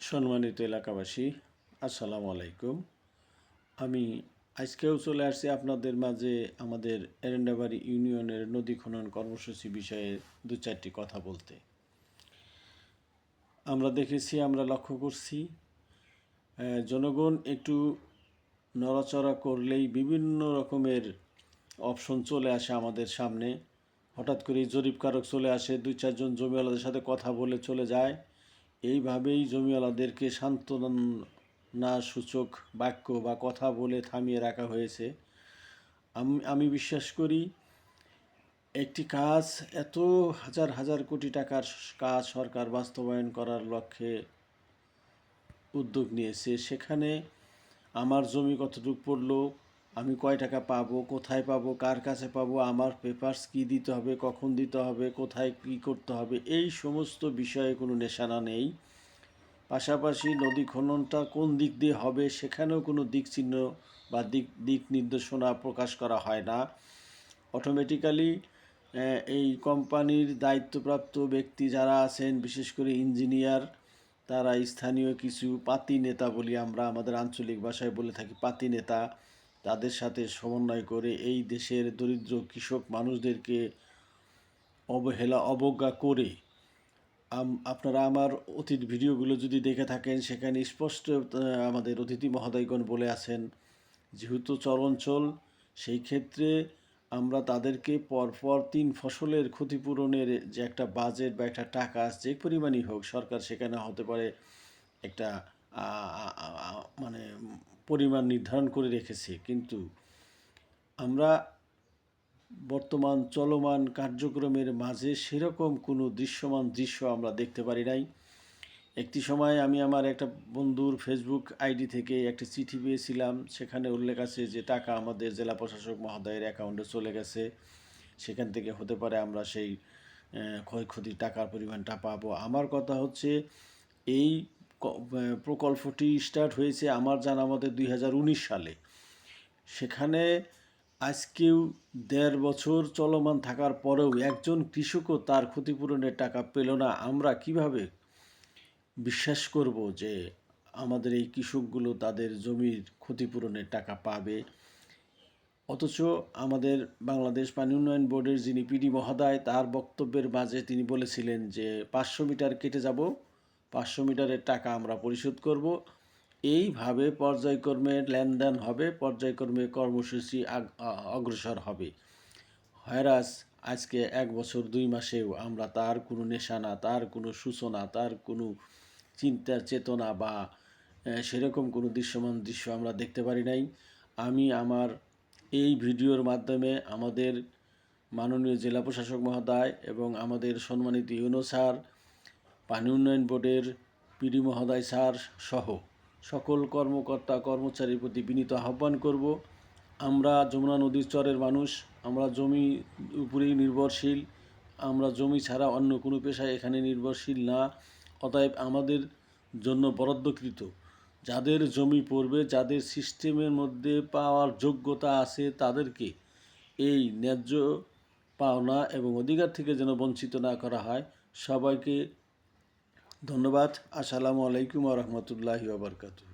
সম্মানিত এলাকাবাসী, আসসালামু আলাইকুম। আমি আজকেও চলে আসছি আপনাদের মাঝে আমাদের এরেন্ডাবাড়ি ইউনিয়নের নদী খনন কর্মসূচি বিষয়ে দু চারটি কথা বলতে। আমরা লক্ষ্য করছি জনগণ একটু নড়াচড়া করলেই বিভিন্ন রকমের অপশন চলে আসে আমাদের সামনে। হঠাৎ করেই জরিপকারক চলে আসে, দুই চারজন জমিওয়ালাদের সাথে কথা বলে চলে যায়। এইভাবেই জমিওয়ালাদেরকে সান্ত্বনা সূচক বাক্য বা কথা বলে থামিয়ে রাখা হয়েছে। আমি বিশ্বাস করি একটি কাজ, এত হাজার হাজার কোটি টাকার কাজ সরকার বাস্তবায়ন করার লক্ষ্যে উদ্যোগ নিয়েছে, সেখানে আমার জমি কতটুকু পড়লো, আমি কয় টাকা পাবো, কোথায় পাবো, কার কাছে পাবো, আমার পেপারস কী দিতে হবে, কখন দিতে হবে, কোথায় কী করতে হবে, এই সমস্ত বিষয়ে কোনো নিশানা নেই। পাশাপাশি নদী খননটা কোন দিক দিয়ে হবে সেখানেও কোনো দিক চিহ্ন বা দিক নির্দেশনা প্রকাশ করা হয় না। অটোমেটিক্যালি এই কোম্পানির দায়িত্বপ্রাপ্ত ব্যক্তি যারা আছেন, বিশেষ করে ইঞ্জিনিয়ার, তারা স্থানীয় কিছু পাতি নেতা বলি আমরা, আমাদের আঞ্চলিক ভাষায় বলে থাকি পাতি নেতা, তাদের সাথে সমন্বয় করে এই দেশের দরিদ্র কৃষক মানুষদেরকে অবজ্ঞা করে আপনারা আমার অতীত ভিডিওগুলো যদি দেখে থাকেন, সেখানে স্পষ্ট আমাদের অতিথি মহোদয়গণ বলে আছেন, যেহেতু চর অঞ্চল, সেই ক্ষেত্রে আমরা তাদেরকে পরপর 3 ফসলের ক্ষতিপূরণের যে একটা বাজেট বা একটা টাকা যে পরিমাণই হোক, সরকার সেখানে হতে পারে একটা মানে পরিমাণ নির্ধারণ করে রেখেছে। কিন্তু আমরা বর্তমান চলমান কার্যক্রমের মাঝে সেরকম কোনো দৃশ্যমান দৃশ্য আমরা দেখতে পারি নাই। একটি সময় আমি আমার একটা বন্ধুর ফেসবুক আইডি থেকে একটি চিঠি পেয়েছিলাম, সেখানে উল্লেখ আছে যে টাকা আমাদের জেলা প্রশাসক মহোদয়ের অ্যাকাউন্টে চলে গেছে, সেখান থেকে হতে পারে আমরা সেই ক্ষয়ক্ষতির টাকার পরিমাণটা পাবো। আমার কথা হচ্ছে, এই প্রকল্পটি স্টার্ট হয়েছে আমার জানা মতে 2019 সালে। সেখানে আজকেও 1.5 বছর চলমান থাকার পরেও একজন কৃষকও তার ক্ষতিপূরণের টাকা পেল না। আমরা কিভাবে বিশ্বাস করব যে আমাদের এই কৃষকগুলো তাদের জমির ক্ষতিপূরণের টাকা পাবে? অথচ আমাদের বাংলাদেশ পানি উন্নয়ন বোর্ডের যিনি পিডি মহোদয়, তার বক্তব্যের মাঝে তিনি বলেছিলেন যে 500 মিটার কেটে যাব, 500 মিটারের টাকা আমরা পরিশোধ করব। এইভাবে পর্যায়ক্রমে লেনদেন হবে, পর্যায়ক্রমে কর্মসূচি অগ্রসর হবে। হয়রাস আজকে 1 বছর 2 মাসেও আমরা তার কোনো নিশানা, তার কোনো সূচনা, তার কোনো চিন্তার চেতনা বা সেরকম কোনো দৃশ্যমান দৃশ্য আমরা দেখতে পারি নাই। আমি আমার এই ভিডিওর মাধ্যমে আমাদের মাননীয় জেলা প্রশাসক মহোদয় এবং আমাদের সম্মানিত ইউনো স্যার, পানি উন্নয়ন বোর্ডের পিডি মহোদয় স্যার সহ সকল কর্মকর্তা কর্মচারীর প্রতি বিনীত আহ্বান করব, আমরা যমুনা নদীর চরের মানুষ, আমরা জমি উপরেই নির্ভরশীল, আমরা জমি ছাড়া অন্য কোনো পেশায় এখানে নির্ভরশীল না। অতএব আমাদের জন্য বরাদ্দকৃত যাদের জমি পড়বে, যাদের সিস্টেমের মধ্যে পাওয়ার যোগ্যতা আছে, তাদেরকে এই ন্যায্য পাওনা এবং অধিকার থেকে যেন বঞ্চিত না করা হয়। সবাইকে ধন্যবাদ। আসসালামু আলাইকুম ওয়া রাহমাতুল্লাহি ওয়া বারাকাতুহু।